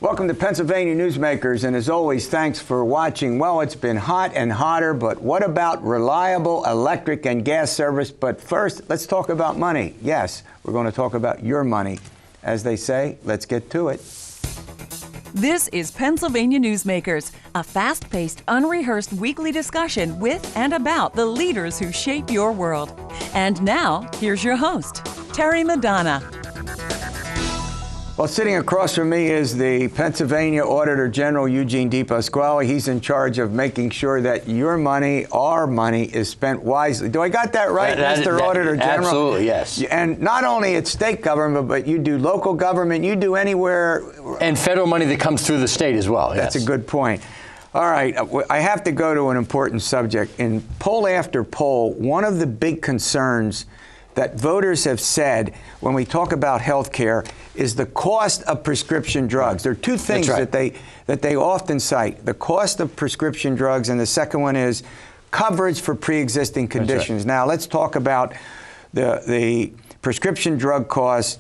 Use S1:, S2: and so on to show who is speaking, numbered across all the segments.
S1: Welcome to Pennsylvania Newsmakers, and as always, thanks for watching. Well, it's been hot and hotter, but what about reliable electric and gas service? But first, let's talk about money. Yes, we're going to talk about your money. As they say, let's get to it.
S2: This is Pennsylvania Newsmakers, a fast-paced, unrehearsed weekly discussion with and about the leaders who shape your world. And now, here's your host, Terry Madonna.
S1: Well, sitting across from me is the Pennsylvania Auditor General, Eugene DePasquale. He's in charge of making sure that your money, our money, is spent wisely. Do I got that right, Mr. Auditor General?
S3: Absolutely, yes.
S1: And not only at state government, but you do local government, you do anywhere.
S3: And federal money that comes through the state as well,
S1: That's
S3: yes.
S1: a good point. All right, I have to go to an important subject. In poll after poll, one of the big concerns that voters have said when we talk about health care is the cost of prescription drugs. There are two things that they often cite: the cost of prescription drugs, and the second one is coverage for pre-existing conditions.
S3: Right.
S1: Now let's talk about the prescription drug costs.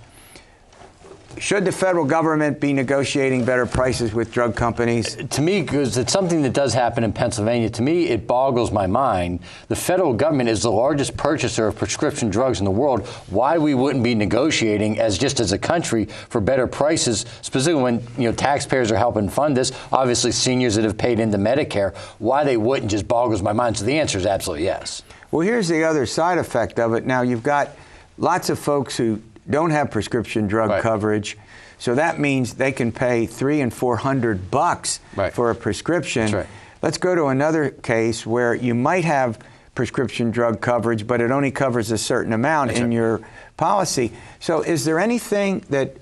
S1: Should the federal government be negotiating better prices with drug companies?
S3: To me, because it's something that does happen in Pennsylvania, to me it boggles my mind. The federal government is the largest purchaser of prescription drugs in the world. Why we wouldn't be negotiating as a country for better prices, specifically when taxpayers are helping fund this, obviously seniors that have paid into Medicare, why they wouldn't just boggles my mind. So the answer is absolutely yes.
S1: Well, here's the other side effect of it. Now, you've got lots of folks who don't have prescription drug coverage, so that means they can pay $300 and $400 for a prescription. Let's go to another case where you might have prescription drug coverage, but it only covers a certain amount in your policy. So is there anything that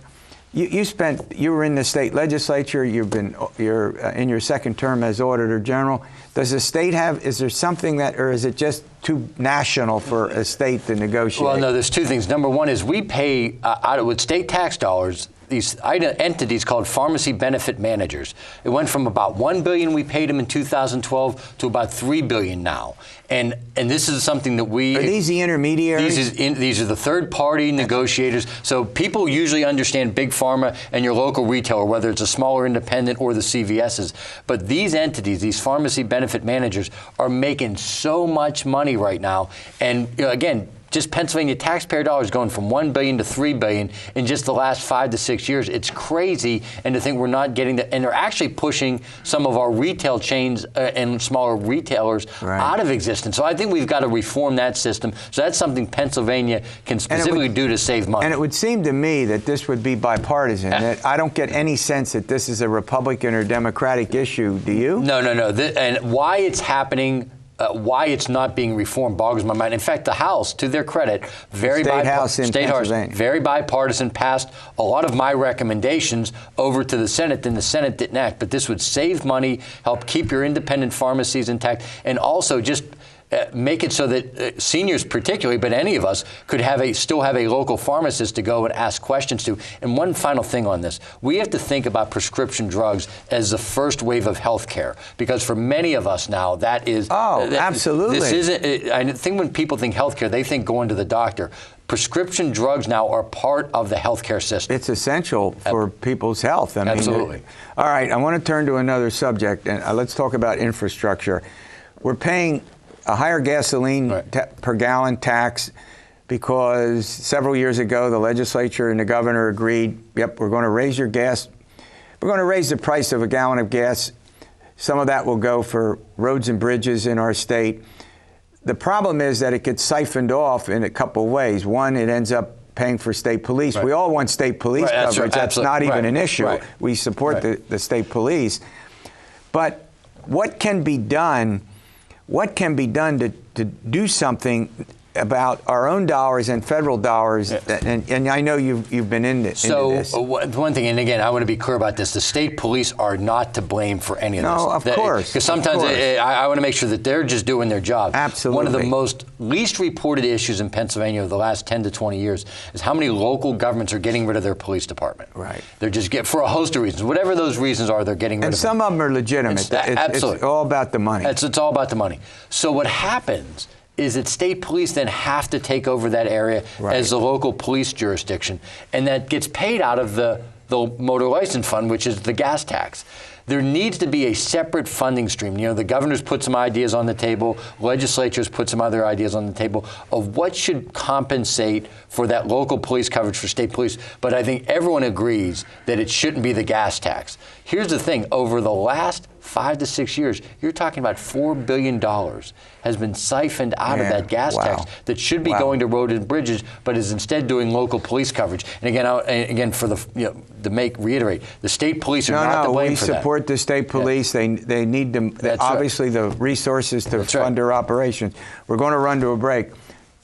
S1: you were in the state legislature, you're in your second term as Auditor General. Does the state is there something that, or is it just too national for a state to negotiate?
S3: Well, no, there's two things. Number one is we pay, with state tax dollars, these entities called pharmacy benefit managers. It went from about $1 billion we paid them in 2012 to about $3 billion now. And this is something that we...
S1: Are these the intermediaries?
S3: These are the third-party negotiators. So people usually understand big pharma and your local retailer, whether it's a smaller independent or the CVSs. But these entities, these pharmacy benefit managers, are making so much money right now. And again, just Pennsylvania taxpayer dollars going from $1 billion to $3 billion in just the last 5 to 6 years. It's crazy, and to think we're not getting that. And they're actually pushing some of our retail chains and smaller retailers out of existence. So I think we've got to reform that system. So that's something Pennsylvania can specifically do to save money.
S1: And it would seem to me that this would be bipartisan. That I don't get any sense that this is a Republican or Democratic issue. Do you?
S3: No. And why it's happening, why it's not being reformed boggles my mind. In fact, the House, to their credit, very bipartisan, passed a lot of my recommendations over to the Senate, then the Senate didn't act. But this would save money, help keep your independent pharmacies intact, and also just make it so that seniors particularly, but any of us, could still have a local pharmacist to go and ask questions to. And one final thing on this, we have to think about prescription drugs as the first wave of health care, because for many of us now, that is...
S1: absolutely.
S3: This isn't... I think when people think health care, they think going to the doctor. Prescription drugs now are part of the healthcare system.
S1: It's essential for people's health. I mean,
S3: absolutely.
S1: All right, I want to turn to another subject, and let's talk about infrastructure. We're paying a higher gasoline per gallon tax because several years ago the legislature and the governor agreed, yep, we're going to raise your gas. We're going to raise the price of a gallon of gas. Some of that will go for roads and bridges in our state. The problem is that it gets siphoned off in a couple of ways. One, it ends up paying for state police. We all want state police coverage. That's not even an issue. We support the state police. But what can be done? What can be done to do something about our own dollars and federal dollars? And I know you've been into this.
S3: So one thing, and again, I want to be clear about this, the state police are not to blame for any of this.
S1: No, of course.
S3: Because sometimes I want to make sure that they're just doing their job.
S1: Absolutely.
S3: One of the most least reported issues in Pennsylvania over the last 10 to 20 years is how many local governments are getting rid of their police department. They're just for a host of reasons. Whatever those reasons are, they're getting rid of them.
S1: And some of them are legitimate.
S3: Absolutely.
S1: It's all about the money.
S3: It's all about the money. So what happens is that state police then have to take over that area as the local police jurisdiction, and that gets paid out of the the motor license fund, which is the gas tax. There needs to be a separate funding stream. You know, the governor's put some ideas on the table, legislatures put some other ideas on the table of what should compensate for that local police coverage for state police. But I think everyone agrees that it shouldn't be the gas tax. Here's the thing, over the last 5 to 6 years, you're talking about $4 billion has been siphoned out of that gas tax that should be going to roads and bridges, but is instead doing local police coverage. And again, for the reiterate, the state police are not to blame for that.
S1: We support the state police. They need them, obviously the resources to fund their operations. We're going to run to a break.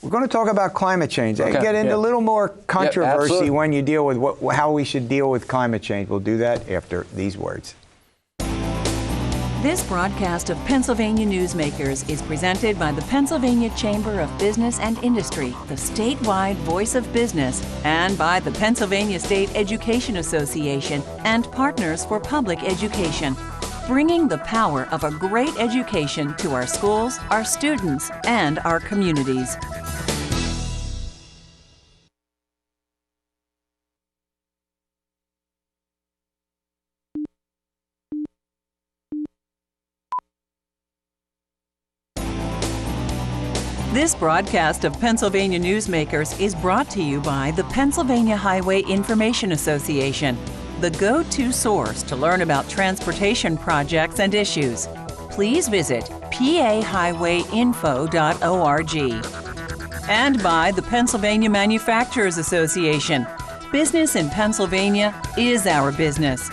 S1: We're going to talk about climate change. Okay. Get into a little more controversy when you deal with how we should deal with climate change. We'll do that after these words.
S2: This broadcast of Pennsylvania Newsmakers is presented by the Pennsylvania Chamber of Business and Industry, the statewide voice of business, and by the Pennsylvania State Education Association and Partners for Public Education, bringing the power of a great education to our schools, our students, and our communities. This broadcast of Pennsylvania Newsmakers is brought to you by the Pennsylvania Highway Information Association, the go-to source to learn about transportation projects and issues. Please visit pahighwayinfo.org. And by the Pennsylvania Manufacturers Association. Business in Pennsylvania is our business.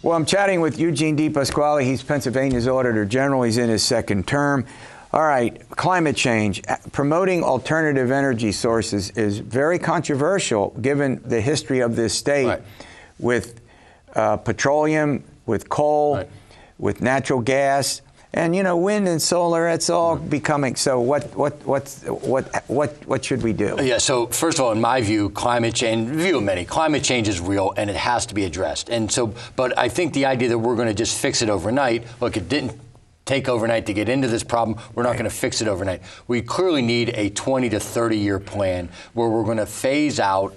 S1: Well, I'm chatting with Eugene DePasquale. He's Pennsylvania's Auditor General. He's in his second term. All right, climate change. Promoting alternative energy sources is very controversial given the history of this state with petroleum, with coal, with natural gas, and wind and solar. It's all becoming. So what should we do? Yeah.
S3: So first of all, in my view, climate change is real and it has to be addressed. And so, but I think the idea that we're going to just fix it overnight. Look, it didn't take overnight to get into this problem. We're not going to fix it overnight. We clearly need a 20 to 30 year plan where we're going to phase out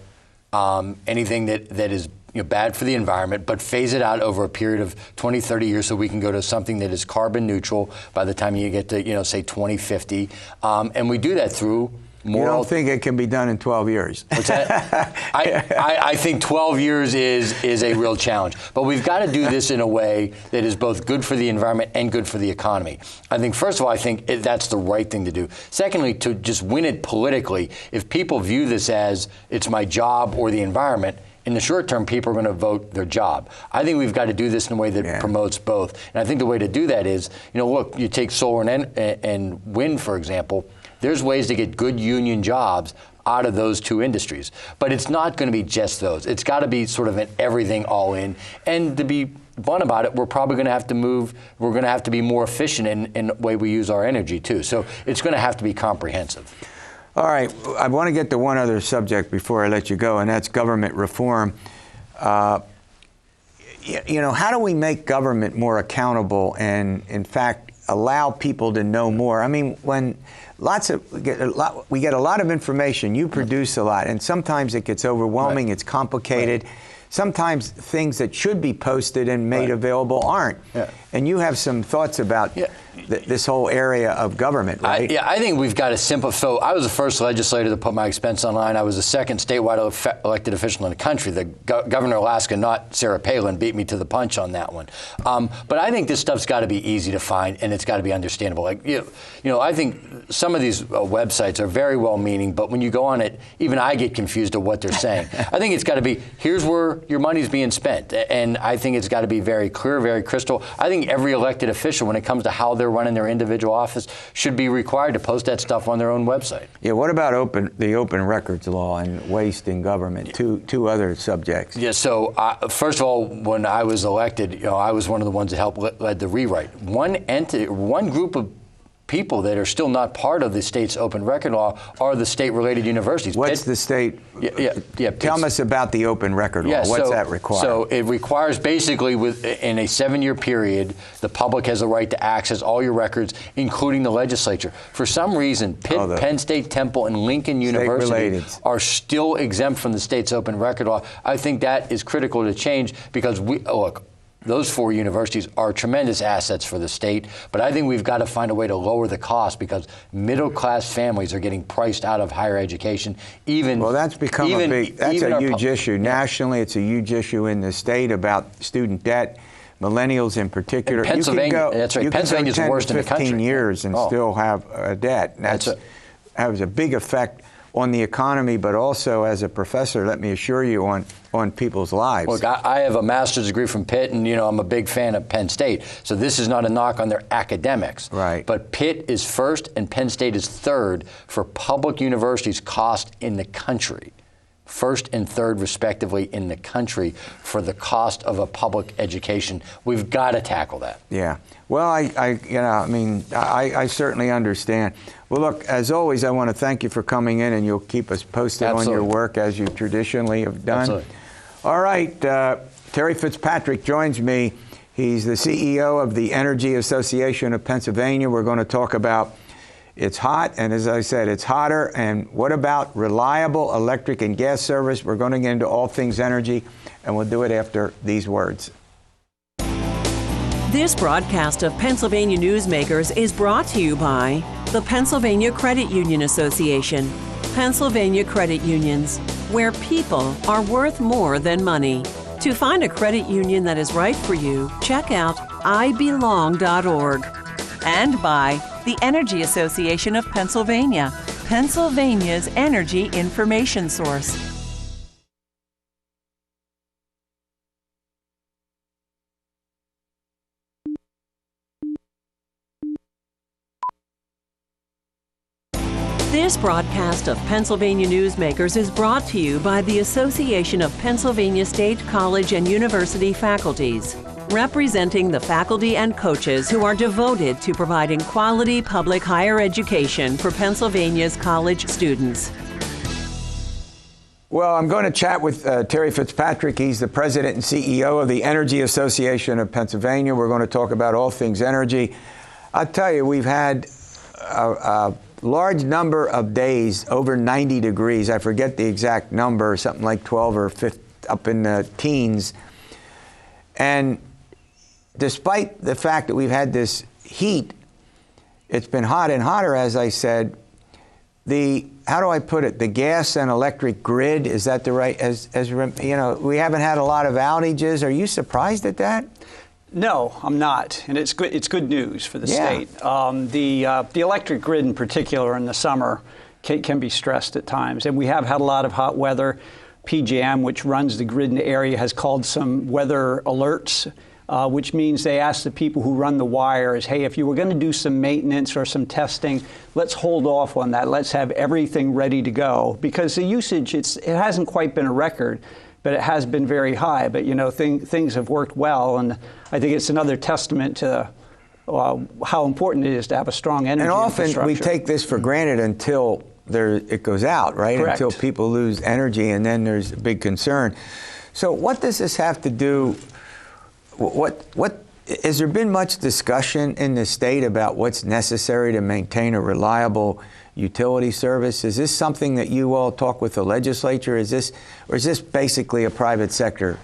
S3: anything that is bad for the environment, but phase it out over a period of 20, 30 years so we can go to something that is carbon neutral by the time you get to, say 2050. And we do that through more.
S1: You don't think it can be done in 12 years?
S3: What's that? I think 12 years is a real challenge. But we've got to do this in a way that is both good for the environment and good for the economy. I think, first of all, I think that's the right thing to do. Secondly, to just win it politically, if people view this as it's my job or the environment, in the short term, people are going to vote their job. I think we've got to do this in a way that promotes both. And I think the way to do that is, look, you take solar and wind, for example. There's ways to get good union jobs out of those two industries. But it's not going to be just those. It's got to be sort of an everything all in. And to be blunt about it, we're probably going to have to move. We're going to have to be more efficient in the way we use our energy, too. So it's going to have to be comprehensive.
S1: All right. I want to get to one other subject before I let you go, and that's government reform. How do we make government more accountable and, in fact, allow people to know more? I mean, when we get a lot of information, you produce a lot, and sometimes it gets overwhelming, it's complicated. Sometimes things that should be posted and made available aren't. And you have some thoughts about this whole area of government, right?
S3: I think we've got to simplify. So I was the first legislator to put my expense online. I was the second statewide elected official in the country. The governor of Alaska, not Sarah Palin, beat me to the punch on that one. But I think this stuff's got to be easy to find and it's got to be understandable. I think some of these websites are very well-meaning, but when you go on it, even I get confused of what they're saying. I think it's got to be, here's where your money's being spent. And I think it's got to be very clear, very crystal. I think every elected official, when it comes to how they're running their individual office, should be required to post that stuff on their own website.
S1: Yeah, what about the open records law and waste in government? Two other subjects.
S3: Yeah, so first of all, when I was elected, I was one of the ones that helped led the rewrite. One group of people that are still not part of the state's open record law are the state-related universities.
S1: What's the state? Tell us about the open record law. What's that require?
S3: So it requires basically in a 7-year period, the public has a right to access all your records, including the legislature. For some reason, Pitt, Penn State, Temple, and Lincoln University are still exempt from the state's open record law. I think that is critical to change because look, those 4 universities are tremendous assets for the state, but I think we've got to find a way to lower the cost because middle-class families are getting priced out of higher education.
S1: Well, that's become a huge issue. Nationally, it's a huge issue in the state about student debt, millennials in particular.
S3: In Pennsylvania, that's right. Pennsylvania's the worst in the country.
S1: 15 years and still have a debt. And that has a big effect on the economy, but also as a professor, let me assure you, on people's lives.
S3: Look, I have a master's degree from Pitt, and I'm a big fan of Penn State. So this is not a knock on their academics.
S1: Right.
S3: But Pitt is first and Penn State is third for public universities cost in the country. First and third, respectively, in the country for the cost of a public education. We've got to tackle that.
S1: Yeah. Well, I certainly understand. Well, look, as always, I want to thank you for coming in, and you'll keep us posted on your work as you traditionally have done.
S3: Absolutely.
S1: All right. Terry Fitzpatrick joins me. He's the CEO of the Energy Association of Pennsylvania. We're going to talk about it's hot, and as I said, it's hotter. And what about reliable electric and gas service? We're going to get into all things energy, and we'll do it after these words.
S4: This broadcast of Pennsylvania Newsmakers is brought to you by the Pennsylvania Credit Union Association. Pennsylvania Credit Unions, where people are worth more than money. To find a credit union that is right for you, check out ibelong.org. And by the Energy Association of Pennsylvania, Pennsylvania's energy information source. This broadcast of Pennsylvania Newsmakers is brought to you by the Association of Pennsylvania State College and University Faculties, representing the faculty and coaches who are devoted to providing quality public higher education for Pennsylvania's college students.
S1: Well, I'm going to chat with Terry Fitzpatrick. He's the president and CEO of the Energy Association of Pennsylvania. We're going to talk about all things energy. I'll tell you, we've had a large number of days over 90 degrees. I forget the exact number, something like 12 or 15, up in the teens. And despite the fact that we've had this heat, it's been hot and hotter, as I said. How do I put it? The gas and electric grid, is that the right, we haven't had a lot of outages. Are you surprised at that?
S5: No, I'm not, and it's good. It's good news for the state. The electric grid, in particular, in the summer, can be stressed at times, and we have had a lot of hot weather. PJM, which runs the grid in the area, has called some weather alerts, which means they ask the people who run the wires, hey, if you were going to do some maintenance or some testing, let's hold off on that. Let's have everything ready to go, because the usage, it hasn't quite been a record, but it has been very high. But things have worked well, and I think it's another testament to how important it is to have a strong energy infrastructure.
S1: And often we take this for granted until it goes out, right?
S5: Correct.
S1: Until people lose energy, and then there's a big concern. So what does this have to do? Has there been much discussion in the state about what's necessary to maintain a reliable utility service? Is this something that you all talk with the legislature? Or is this basically a private sector?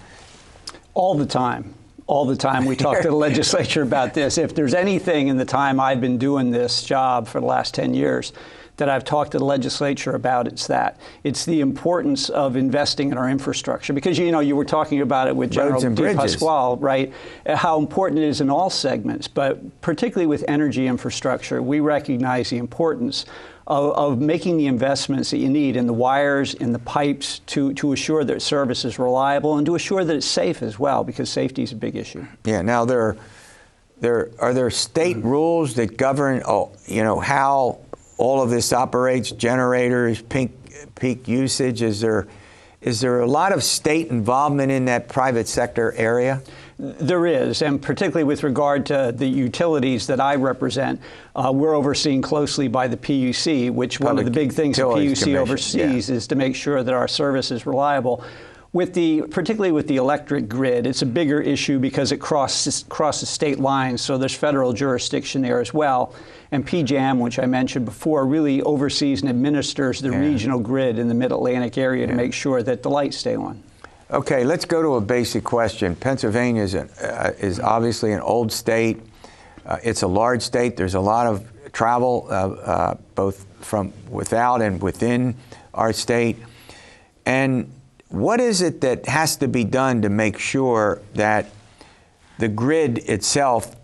S5: All the time. All the time we talk to the legislature about this. If there's anything in the time I've been doing this job for the last 10 years that I've talked to the legislature about, it's the importance of investing in our infrastructure. Because, you were talking about it with General DePasquale, right? How important it is in all segments, but particularly with energy infrastructure, we recognize the importance of making the investments that you need in the wires, in the pipes, to assure that service is reliable and to assure that it's safe as well, because safety is a big issue. Yeah.
S1: Now, are there state rules that govern, how all of this operates, generators, peak usage? Is there a lot of state involvement in that private sector area?
S5: There is, and particularly with regard to the utilities that I represent, we're overseen closely by the PUC, which one of the big things the PUC oversees is to make sure that our service is reliable. Particularly with the electric grid, it's a bigger issue because it crosses state lines, so there's federal jurisdiction there as well. And PJM, which I mentioned before, really oversees and administers the regional grid in the Mid-Atlantic area to make sure that the lights stay on.
S1: Okay, let's go to a basic question. Pennsylvania is obviously an old state. It's a large state. There's a lot of travel, both from without and within our state. And what is it that has to be done to make sure that the grid itself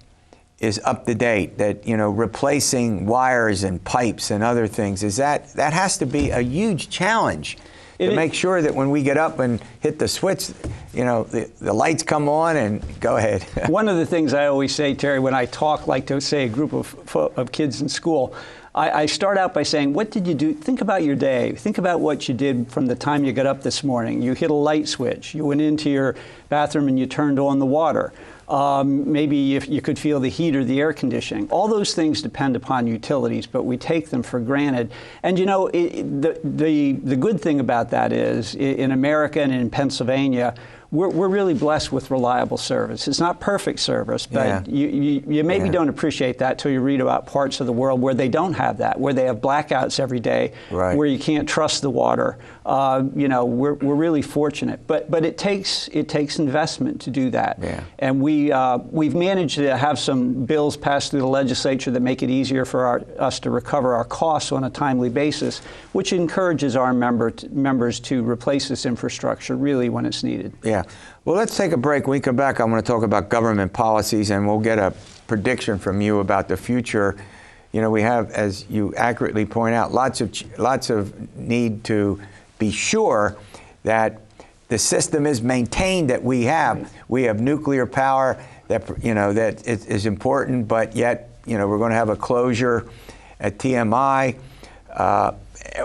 S1: is up to date, that, you know, replacing wires and pipes and other things, that has to be a huge challenge to make sure that when we get up and hit the switch, you know, the lights come on and go ahead.
S5: One of the things I always say, Terry, when I talk, like to say a group of kids in school, I start out by saying, what did you do? Think about your day. Think about what you did from the time you got up this morning. You hit a light switch. You went into your bathroom and you turned on the water. Maybe if you could feel the heat or the air conditioning. All those things depend upon utilities, but we take them for granted. And you know, the good thing about that is, in America and in Pennsylvania, we're really blessed with reliable service. It's not perfect service, but you maybe don't appreciate that till you read about parts of the world where they don't have that, where they have blackouts every day, where you can't trust the water. You know, we're really fortunate, but it takes investment to do that. And we've managed to have some bills passed through the legislature that make it easier for us to recover our costs on a timely basis, which encourages our members to replace this infrastructure really when it's needed.
S1: Well, let's take a break. When we come back, I'm going to talk about government policies, and we'll get a prediction from you about the future. You know, we have, as you accurately point out, lots of need to be sure that the system is maintained that we have. We have nuclear power that, you know, that is important, but yet, you know, we're going to have a closure at TMI.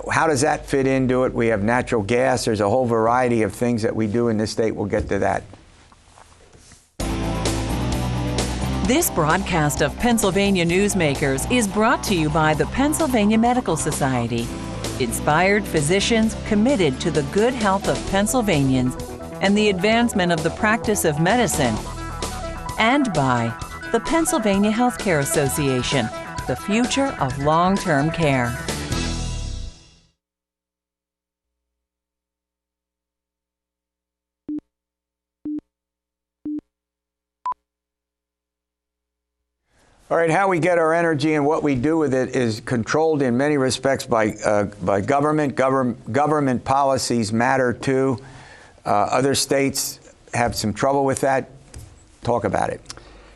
S1: How does that fit into it? We have natural gas. There's a whole variety of things that we do in this state. We'll get to that.
S2: This broadcast of Pennsylvania Newsmakers is brought to you by the Pennsylvania Medical Society. Inspired physicians committed to the good health of Pennsylvanians and the advancement of the practice of medicine. And by the Pennsylvania Healthcare Association, the future of long-term care.
S1: All right, how we get our energy and what we do with it is controlled in many respects by government. Government policies matter too. Other states have some trouble with that. Talk about it.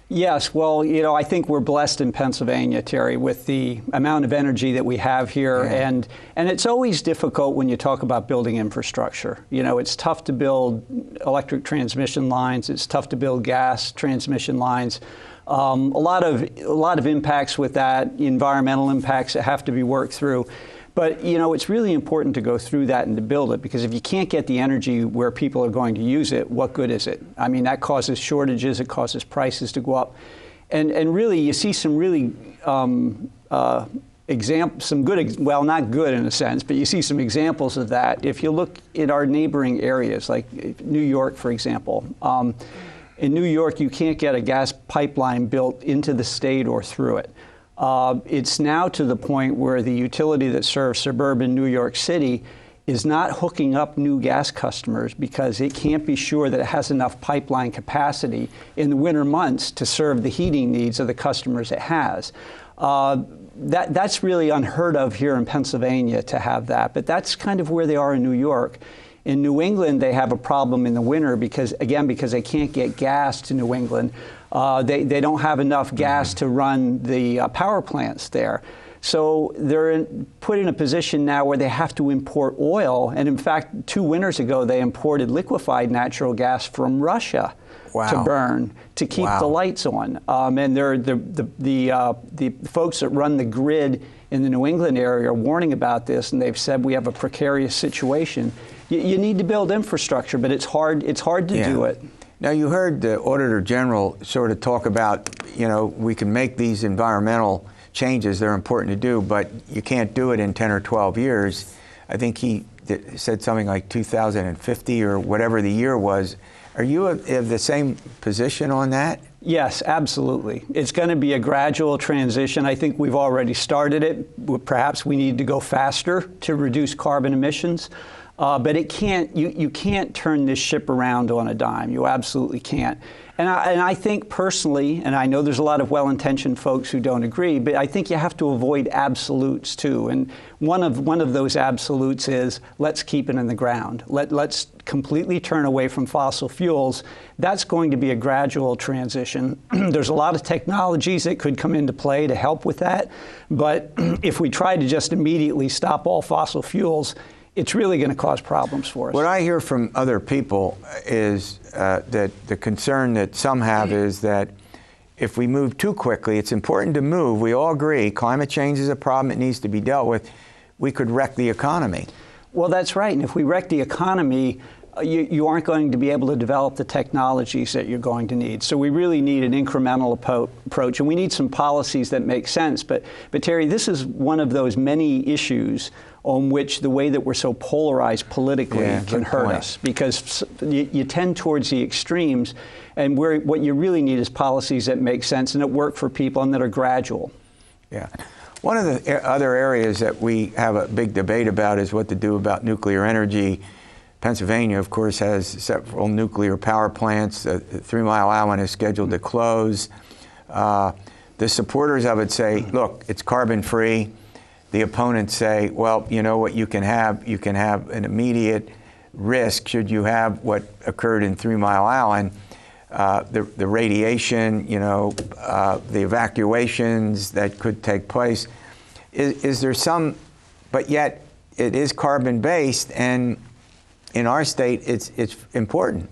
S5: Yes, well, you know, I think we're blessed in Pennsylvania, Terry, with the amount of energy that we have here. And it's always difficult when you talk about building infrastructure. You know, it's tough to build electric transmission lines. It's tough to build gas transmission lines. A lot of impacts with that, environmental impacts that have to be worked through. But, you know, it's really important to go through that and to build it, because if you can't get the energy where people are going to use it, what good is it? I mean, that causes shortages, it causes prices to go up. And really, you see some really some good, well, not good in a sense, but you see some examples of that. If you look at our neighboring areas, like New York, for example. In New York, you can't get a gas pipeline built into the state or through it. It's now to the point where the utility that serves suburban New York City is not hooking up new gas customers because it can't be sure that it has enough pipeline capacity in the winter months to serve the heating needs of the customers it has. That's really unheard of here in Pennsylvania to have that, but that's kind of where they are in New York. In New England, they have a problem in the winter because they can't get gas to New England. They don't have enough gas to run the power plants there. So they're put in a position now where they have to import oil. And in fact, 2 winters ago, they imported liquefied natural gas from Russia to burn to keep the lights on. And the folks that run the grid in the New England area are warning about this, and they've said we have a precarious situation. You need to build infrastructure, but it's hard to do it.
S1: Now, you heard the Auditor General sort of talk about, we can make these environmental changes, they're important to do, but you can't do it in 10 or 12 years. I think he said something like 2050 or whatever the year was. Are you of the same position on that?
S5: Yes, absolutely. It's going to be a gradual transition. I think we've already started it. Perhaps we need to go faster to reduce carbon emissions. But it can't. You can't turn this ship around on a dime. You absolutely can't. And I think personally, and I know there's a lot of well-intentioned folks who don't agree, but I think you have to avoid absolutes too. And one of those absolutes is let's keep it in the ground. Let's completely turn away from fossil fuels. That's going to be a gradual transition. There's a lot of technologies that could come into play to help with that. But if we try to just immediately stop all fossil fuels, it's really going to cause problems for us.
S1: What I hear from other people is that the concern that some have is that if we move too quickly, it's important to move. We all agree climate change is a problem that needs to be dealt with. We could wreck the economy. Well,
S5: that's right. And if we wreck the economy, you aren't going to be able to develop the technologies that you're going to need. So we really need an incremental approach, and we need some policies that make sense. But Terry, this is one of those many issues on which the way that we're so polarized politically can hurt us, because you tend towards the extremes, and what you really need is policies that make sense and that work for people and that are gradual.
S1: Yeah. One of the other areas that we have a big debate about is what to do about nuclear energy. Pennsylvania, of course, has several nuclear power plants. The 3 Mile Island is scheduled to close. The supporters of it say, look, it's carbon-free. The opponents say, well, you know what you can have? You can have an immediate risk should you have what occurred in 3 Mile Island. The radiation, the evacuations that could take place. Is there some, but yet it is carbon-based, and in our state, it's important.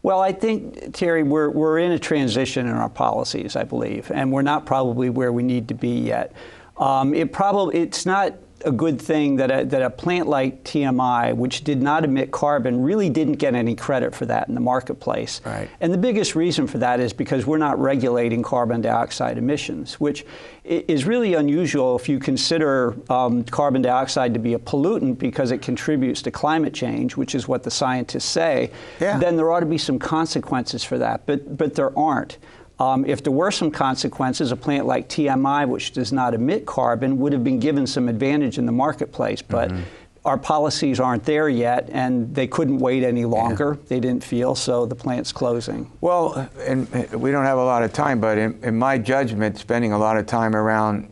S5: Well, I think, Terry, we're in a transition in our policies, I believe, and we're not probably where we need to be yet. It's not a good thing that a plant like TMI, which did not emit carbon, really didn't get any credit for that in the marketplace.
S1: Right.
S5: And the biggest reason for that is because we're not regulating carbon dioxide emissions, which is really unusual if you consider carbon dioxide to be a pollutant because it contributes to climate change, which is what the scientists say.
S1: Yeah.
S5: Then there ought to be some consequences for that, but there aren't. If there were some consequences, a plant like TMI, which does not emit carbon, would have been given some advantage in the marketplace. But our policies aren't there yet, and they couldn't wait any longer. They didn't feel, so the plant's closing.
S1: Well, and we don't have a lot of time, but in my judgment, spending a lot of time around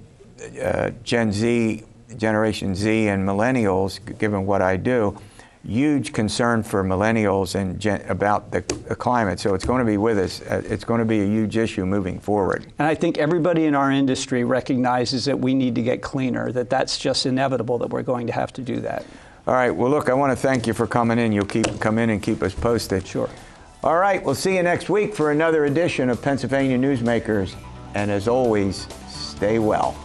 S1: Generation Z and millennials, given what I do, huge concern for millennials and about the climate. So it's going to be with us. It's going to be a huge issue moving forward.
S5: And I think everybody in our industry recognizes that we need to get cleaner, that's just inevitable that we're going to have to do that.
S1: All right. Well, look, I want to thank you for coming in. You'll come in and keep us posted.
S5: Sure.
S1: All right. We'll see you next week for another edition of Pennsylvania Newsmakers. And as always, stay well.